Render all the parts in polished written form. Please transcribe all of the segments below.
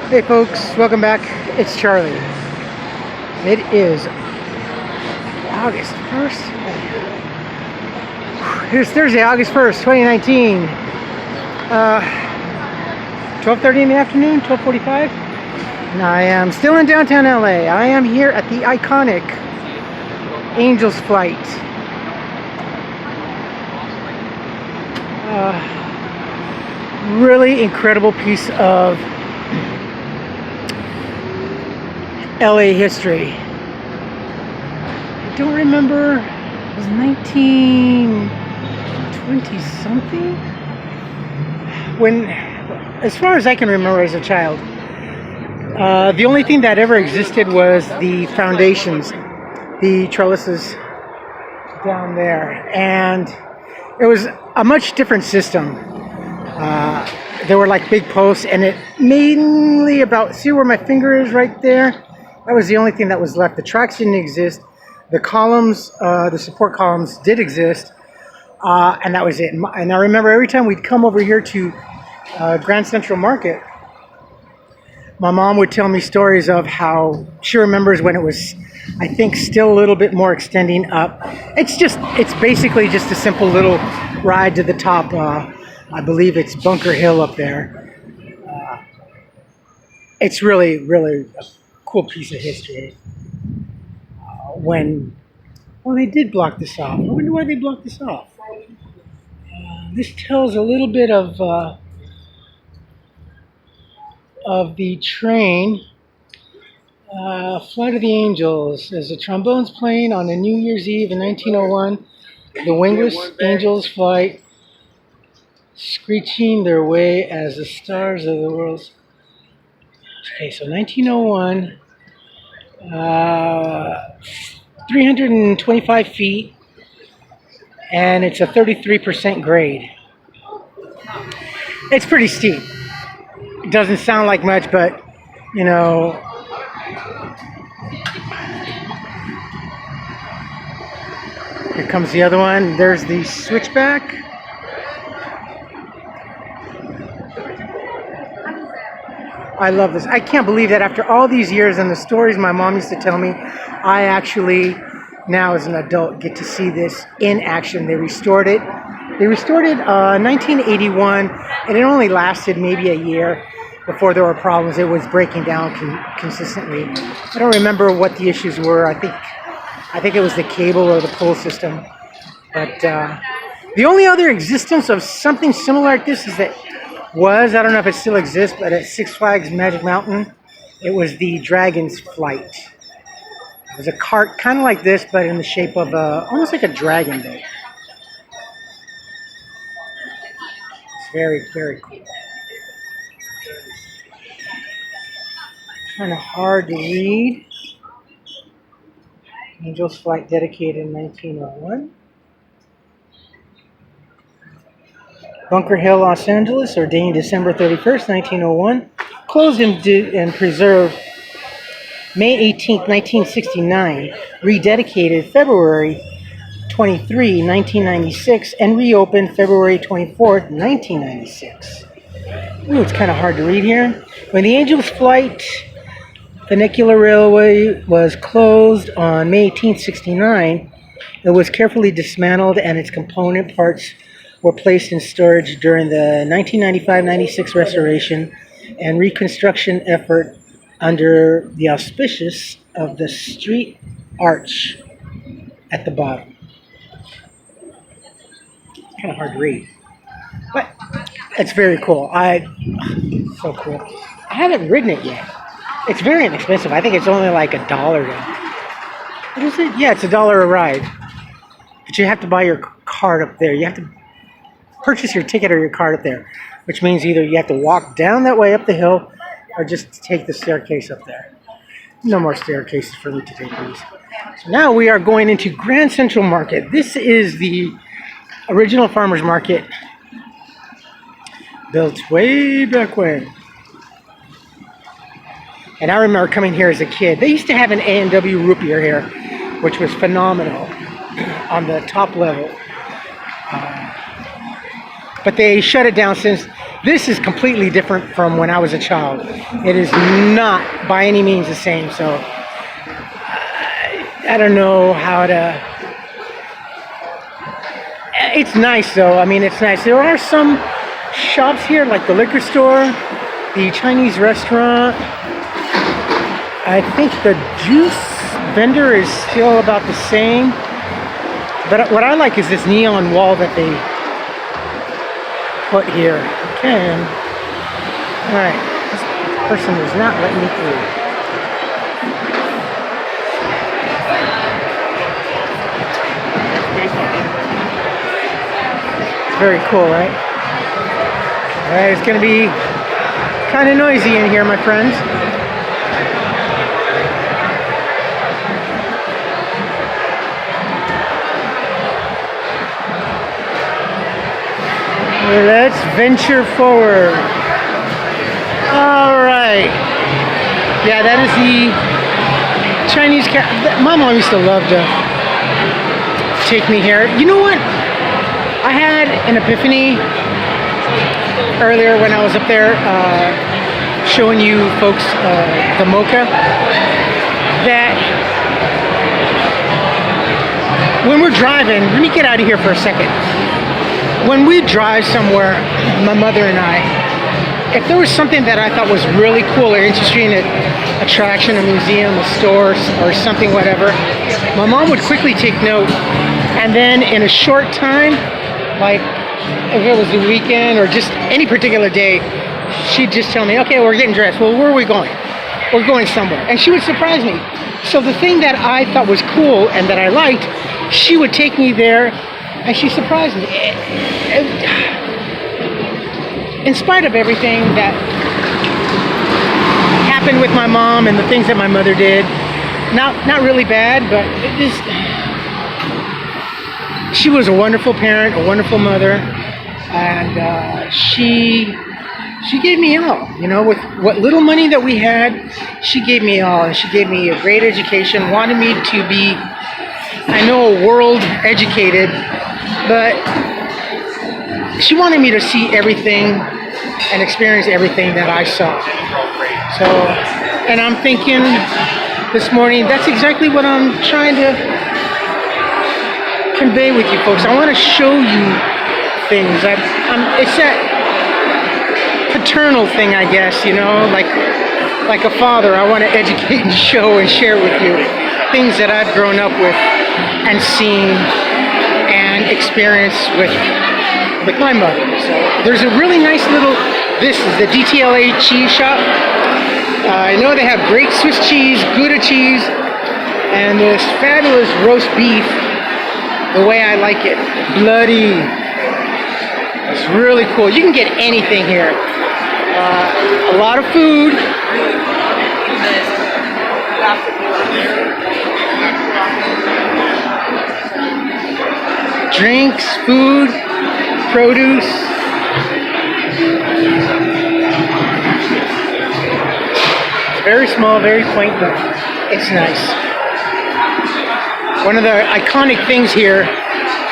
Hey folks, welcome back. It's Charlie. It is August 1st. It is Thursday, August 1st, 2019. 12:30 in the afternoon, 12:45. And I am still in downtown LA. I am here at the iconic Angels Flight. Really incredible piece of LA history. I don't remember, it was 1920 something? When, as far as I can remember as a child, the only thing that ever existed was the foundations, the trellises down there, and it was a much different system. There were like big posts, and it mainly about, see where my finger is right there? That was the only thing that was left. The tracks didn't exist. The columns, the support columns did exist, and that was it. And I remember every time we'd come over here to Grand Central Market, my mom would tell me stories of how she remembers when it was, I think, still a little bit more extending up. It's basically just a simple little ride to the top. I believe it's Bunker Hill up there. It's really, really a cool piece of history. Well, they did block this off. I wonder why they blocked this off. This tells a little bit of the train. Flight of the Angels. As the trombones playing on a New Year's Eve in 1901, the wingless Angels flight, screeching their way as the stars of the world. Okay, so 1901, 325 feet, and it's a 33% grade. It's pretty steep. It doesn't sound like much, but, you know, here comes the other one. There's the switchback. I love this. I can't believe that after all these years and the stories my mom used to tell me, I actually, now as an adult, get to see this in action. They restored it. They restored it in 1981, and it only lasted maybe a year before there were problems. It was breaking down consistently. I don't remember what the issues were. I think it was the cable or the pole system. But the only other existence of something similar like this is that I don't know if it still exists, but at Six Flags Magic Mountain, it was the Dragon's Flight. It was a cart kind of like this, but in the shape of almost like a dragon boat. It's very, very cool. Kind of hard to read. Angels Flight dedicated in 1901. Bunker Hill, Los Angeles, ordained December 31st, 1901. Closed and preserved May 18th, 1969. Rededicated February 23, 1996. And reopened February 24th, 1996. Ooh, it's kind of hard to read here. When the Angels Flight Funicular Railway was closed on May 18th, 1969, it was carefully dismantled and its component parts were placed in storage during the 1995-96 restoration and reconstruction effort under the auspices of the street arch at the bottom. It's kind of hard to read, but it's very cool. So cool. I haven't ridden it yet. It's very inexpensive. I think it's only like $1. What is it? Yeah, it's $1 a ride. But you have to buy your card up there. You have to purchase your ticket or your card up there, which means either you have to walk down that way up the hill or just take the staircase up there. No more staircases for me to take these. So now we are going into Grand Central Market. This is the original farmers market built way back when. And I remember coming here as a kid. They used to have an A&W root beer here, which was phenomenal on the top level. But they shut it down since This is completely different from when I was a child. It is not by any means the same. So I don't know how to. It's nice though. I mean, it's nice. There are some shops here, like the liquor store, the Chinese restaurant. I think the juice vendor is still about the same. But what I like is this neon wall that they put here. Okay. Alright. This person is not letting me through. It's very cool, right? Alright, it's going to be kind of noisy in here, my friends. Let's venture forward. All right. Yeah, that is the Chinese cat. My mom used to love to take me here. You know what? I had an epiphany earlier when I was up there showing you folks the mocha. That when we're driving, let me get out of here for a second. When we drive somewhere, my mother and I, if there was something that I thought was really cool or interesting, an attraction, a museum, a store, or something, whatever, my mom would quickly take note. And then in a short time, like if it was the weekend or just any particular day, she'd just tell me, okay, we're getting dressed. Well, where are we going? We're going somewhere. And she would surprise me. So the thing that I thought was cool and that I liked, she would take me there. And she surprised me. In spite of everything that happened with my mom and the things that my mother did, not really bad, but it just, she was a wonderful parent, a wonderful mother, and she gave me all. You know, with what little money that we had, she gave me all, and she gave me a great education. Wanted me to be, I know, world educated. But she wanted me to see everything and experience everything that I saw. So, and I'm thinking this morning, that's exactly what I'm trying to convey with you folks. I want to show you things. It's that paternal thing, I guess, you know, like a father. I want to educate and show and share with you things that I've grown up with and seen and experience with my mother. So there's a really nice little, this is the DTLA cheese shop. I know they have great Swiss cheese, Gouda cheese, and this fabulous roast beef, the way I like it, bloody. It's really cool. You can get anything here. A lot of food. Drinks, food, produce. It's very small, very quaint, but it's nice. One of the iconic things here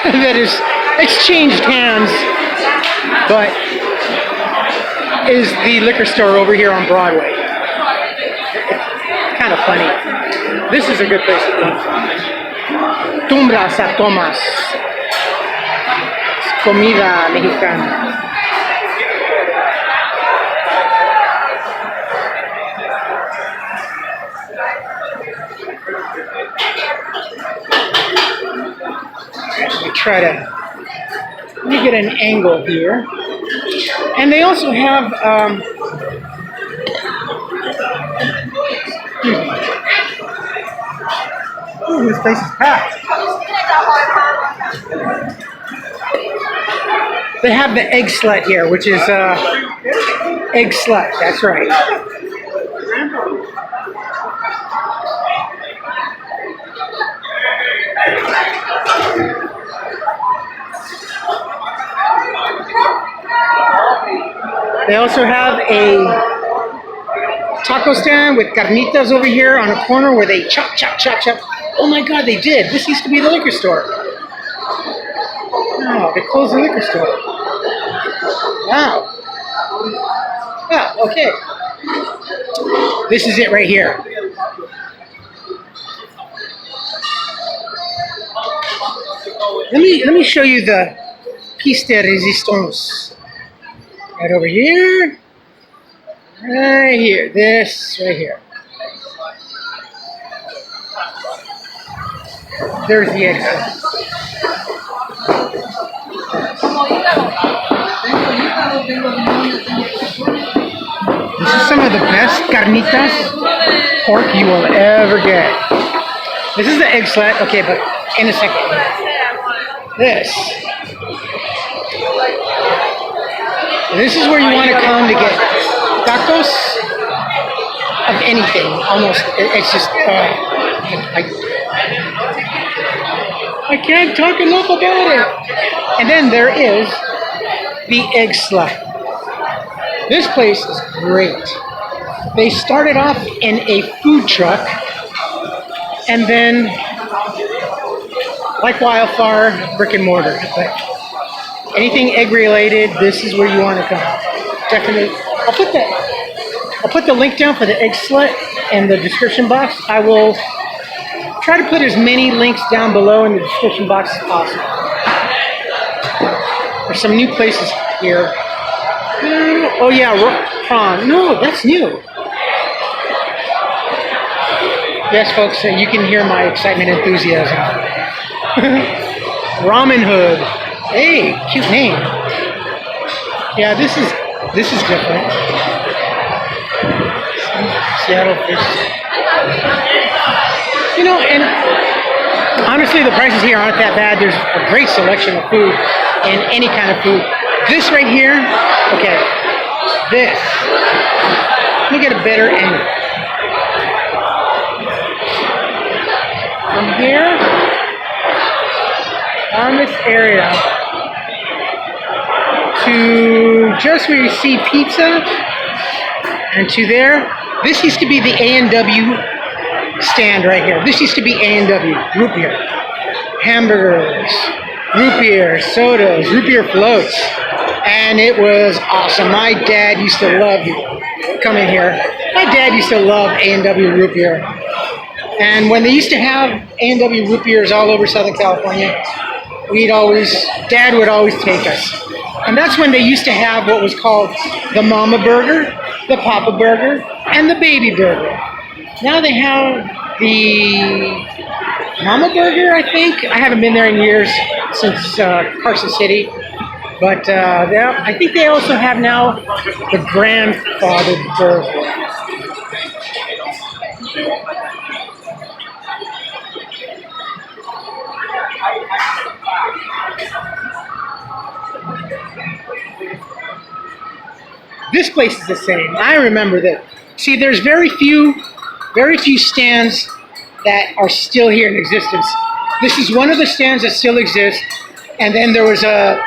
that is, it's changed hands, but is the liquor store over here on Broadway. It's kind of funny. This is a good place to go. Tumbras a Tomas. Comida mexicana. Let me get an angle here. And they also have ooh, this place is packed. They have the egg slut here, which is egg slut, that's right. They also have a taco stand with carnitas over here on a corner where they chop, chop, chop, chop. Oh my God, they did. This used to be the liquor store. Oh, they closed the liquor store. Wow. Ah, okay. This is it right here. Let me show you the piece de resistance. Right over here. Right here. This right here. There's the exit. This is some of the best carnitas pork you will ever get. This is the egg slat. Okay, but in a second. This is where you want to come to get tacos of anything. Almost, it's just. I can't talk enough about it. And then there is the egg slat. This place is great. They started off in a food truck, and then, like wildfire, brick and mortar. But anything egg related, this is where you want to come. Definitely. I'll put the link down for the egg slat in the description box. I will try to put as many links down below in the description box as possible. There's some new places here. Oh yeah, prawn. No, that's new. Yes, folks, you can hear my excitement and enthusiasm. Ramen Hood. Hey, cute name. Yeah, this is different. Seattle fish. You know, and honestly, the prices here aren't that bad. There's a great selection of food and any kind of food. This right here, okay, this. Let me get a better angle. From here, on this area, to just where you see pizza, and to there, this used to be the A&W stand right here. This used to be A&W, root beer. Hamburgers, root beer, sodas, root beer floats. And it was awesome. My dad used to love coming here. My dad used to love A&W root beer. And when they used to have A&W root beers all over Southern California, Dad would always take us. And that's when they used to have what was called the Mama Burger, the Papa Burger, and the Baby Burger. Now they have the Mama Burger, I think. I haven't been there in years, since Carson City. But I think they also have now the Grandfather Burger. This place is the same. I remember that. See, there's very few stands that are still here in existence. This is one of the stands that still exists. And then there was a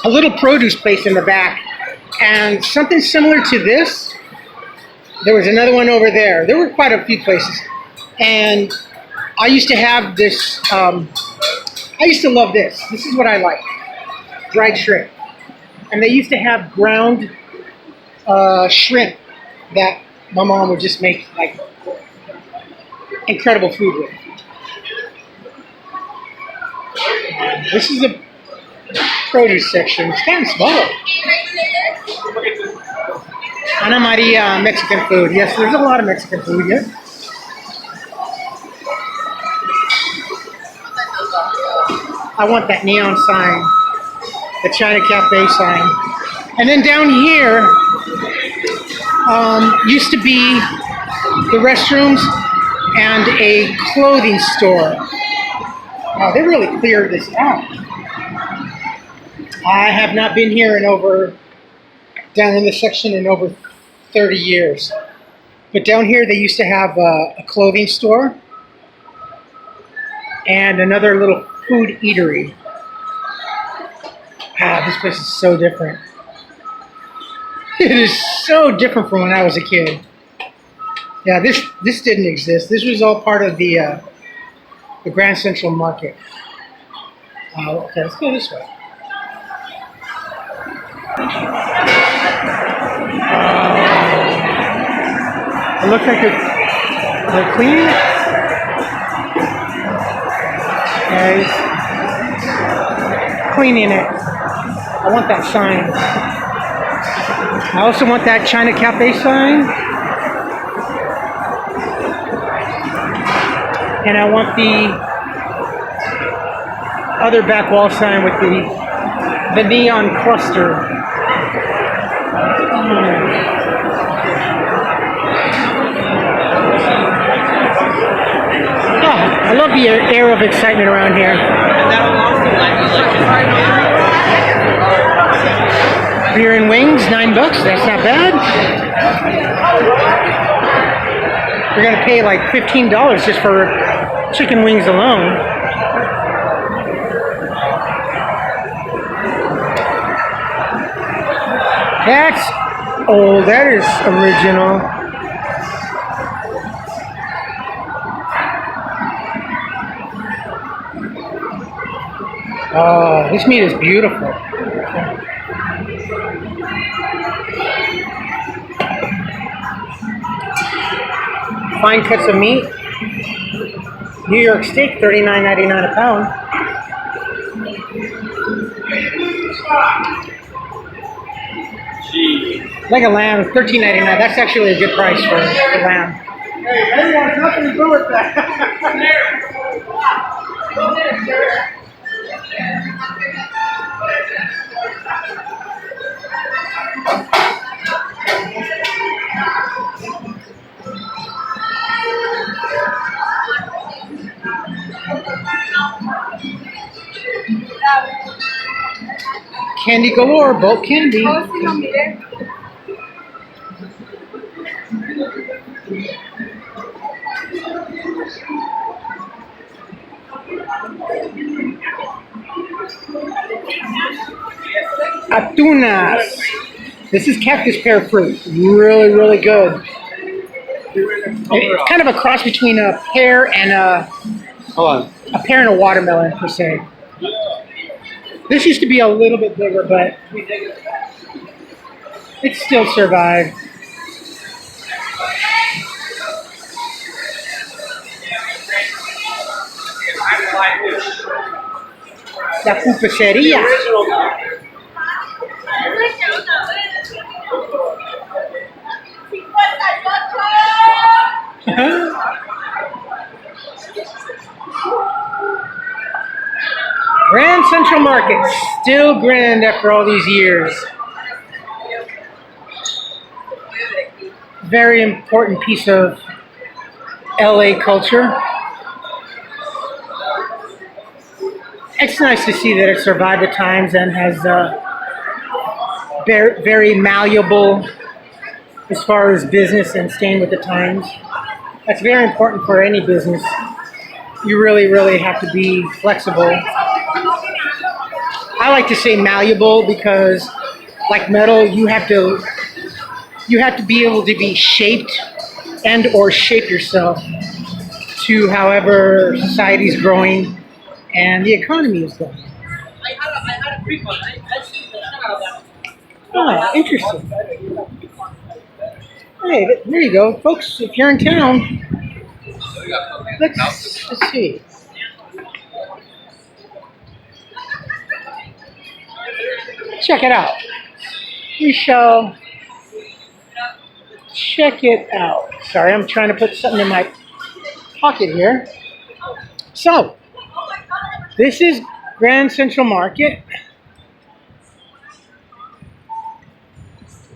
little produce place in the back. And something similar to this, there was another one over there. There were quite a few places. And I used to have this, I used to love this. This is what I like. Dried shrimp. And they used to have ground shrimp that my mom would just make like incredible food with. This is a produce section. It's kind of small. Ana Maria Mexican food. Yes, there's a lot of Mexican food here. I want that neon sign, the China Cafe sign. And then down here used to be the restrooms and a clothing store. Wow, they really cleared this out. I have not been here down in this section in over 30 years. But down here they used to have a clothing store and another little food eatery. Wow, this place is so different. It is so different from when I was a kid. Yeah, this didn't exist. This was all part of the Grand Central Market. Okay, let's go this way. It looks like they're cleaning it. Yeah, he's cleaning it. I want that sign. I also want that China Cafe sign. And I want the other back wall sign with the neon cluster. I love the air of excitement around here. Beer and wings, $9. That's not bad. We're gonna pay like $15 just for chicken wings alone. That's old. That is original. Oh, this meat is beautiful. Fine cuts of meat. New York steak, $39.99 a pound. Leg of lamb, $13.99. That's actually a good price for lamb. Hey, that has nothing to do with that. Candy galore, bulk candy. Atunas. This is cactus pear fruit. Really, really good. It's kind of a cross between a pear and a pear and a watermelon per se. This used to be a little bit bigger, but it still survived. La pupusería. Grand Central Market, still grand after all these years. Very important piece of LA culture. It's nice to see that it survived the times and has very malleable as far as business and staying with the times. That's very important for any business. You really, really have to be flexible. I like to say malleable because, like metal, you have to be able to be shaped and or shape yourself to however society's growing and the economy is going. Ah, interesting. Hey, there you go, folks. If you're in town, let's see. Check it out. We shall check it out. Sorry, I'm trying to put something in my pocket here. So, this is Grand Central Market.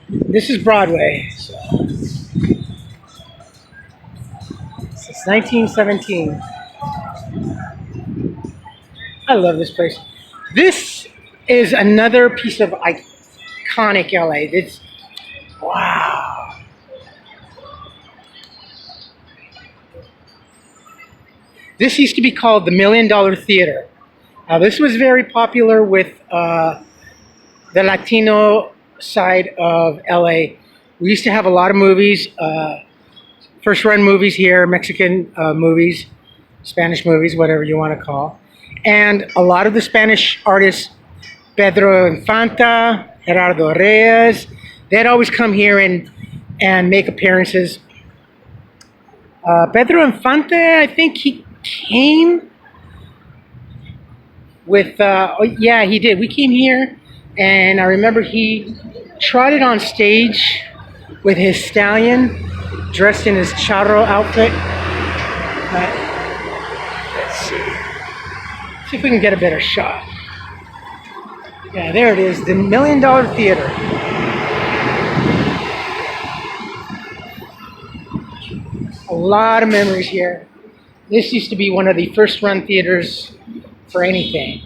This is Broadway. So, since 1917. I love this place. This is another piece of iconic LA. It's wow. This used to be called the $1 Million Theater. This was very popular with the Latino side of LA. We used to have a lot of movies, first run movies here, Mexican movies, Spanish movies, whatever you want to call. And a lot of the Spanish artists, Pedro Infanta, Gerardo Reyes, they'd always come here and make appearances. Pedro Infante, I think he came with, oh yeah, he did. We came here, and I remember he trotted on stage with his stallion, dressed in his charro outfit. Let's see if we can get a better shot. Yeah, there it is, the $1 Million Theater. A lot of memories here. This used to be one of the first run theaters for anything.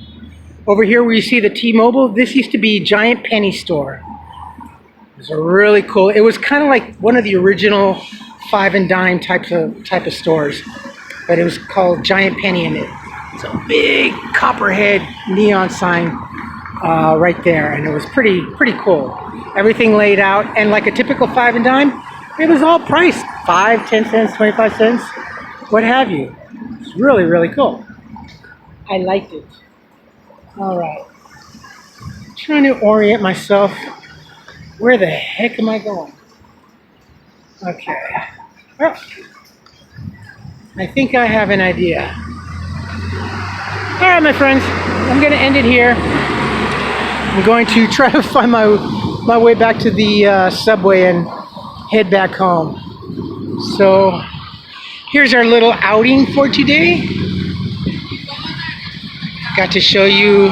Over here where you see the T-Mobile, this used to be Giant Penny Store. It was a really cool, it was kind of like one of the original 5 and dime type of stores, but it was called Giant Penny, and it's a big copperhead neon sign right there, and it was pretty cool. Everything laid out, and like a typical 5 and dime, it was all priced 5, 10 cents, 25 cents, what have you. It's really cool. I liked it. All right, trying to orient myself. Where the heck am I going? Okay. Well, I think I have an idea. All right, my friends, I'm going to end it here. I'm going to try to find my way back to the subway and head back home. So here's our little outing for today. Got to show you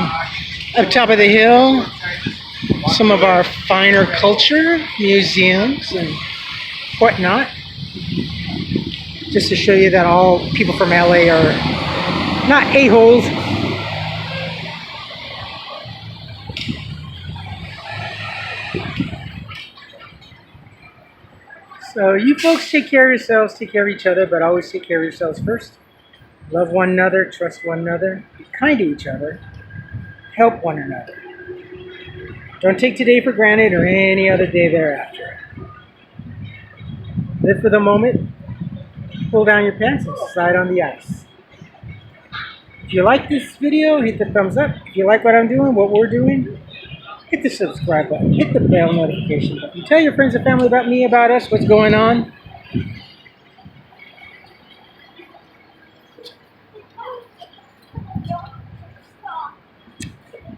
up top of the hill some of our finer culture, museums and whatnot. Just to show you that all people from LA are not a-holes. So you folks take care of yourselves, take care of each other, but always take care of yourselves first. Love one another, trust one another, be kind to each other, help one another. Don't take today for granted or any other day thereafter. Live for the moment, pull down your pants and slide on the ice. If you like this video, hit the thumbs up. If you like what I'm doing, what we're doing, hit the subscribe button, hit the bell notification button. Tell your friends and family about me, about us, what's going on.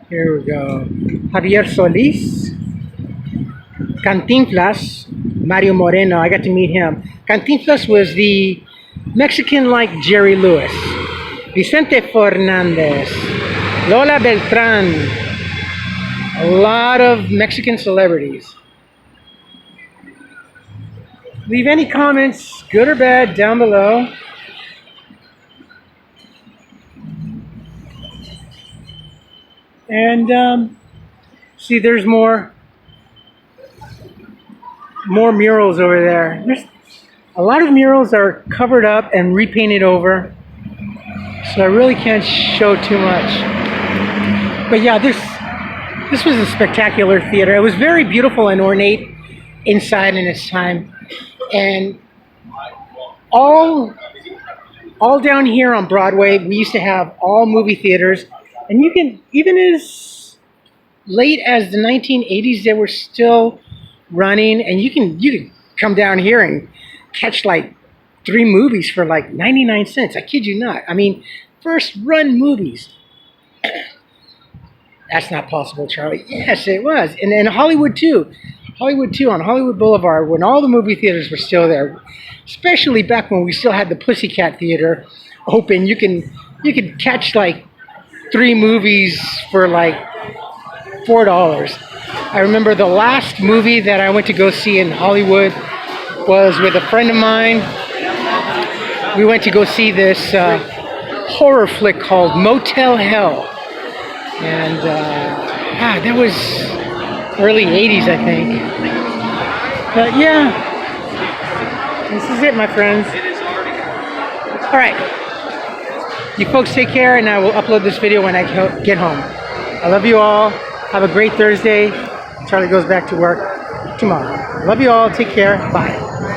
Here we go. Javier Solis, Cantinflas, Mario Moreno. I got to meet him. Cantinflas was the Mexican-like Jerry Lewis. Vicente Fernandez, Lola Beltran. A lot of Mexican celebrities. Leave any comments, good or bad, down below. And see, there's more murals over there. A lot of murals are covered up and repainted over, so I really can't show too much. But yeah, this was a spectacular theater. It was very beautiful and ornate inside in its time, and all down here on Broadway, we used to have all movie theaters. And you can, even as late as the 1980s, they were still running. And you can come down here and catch like 3 movies for like 99 cents. I kid you not. I mean, first run movies. That's not possible, Charlie. Yes, it was. And then Hollywood too. Hollywood too, on Hollywood Boulevard, when all the movie theaters were still there. Especially back when we still had the Pussycat Theater open. You could catch like 3 movies for like $4. I remember the last movie that I went to go see in Hollywood was with a friend of mine. We went to go see this horror flick called Motel Hell. And that was early 80s, I think. But yeah, this is it, my friends. All right. You folks take care, and I will upload this video when I get home. I love you all. Have a great Thursday. Charlie goes back to work tomorrow. Love you all. Take care. Bye.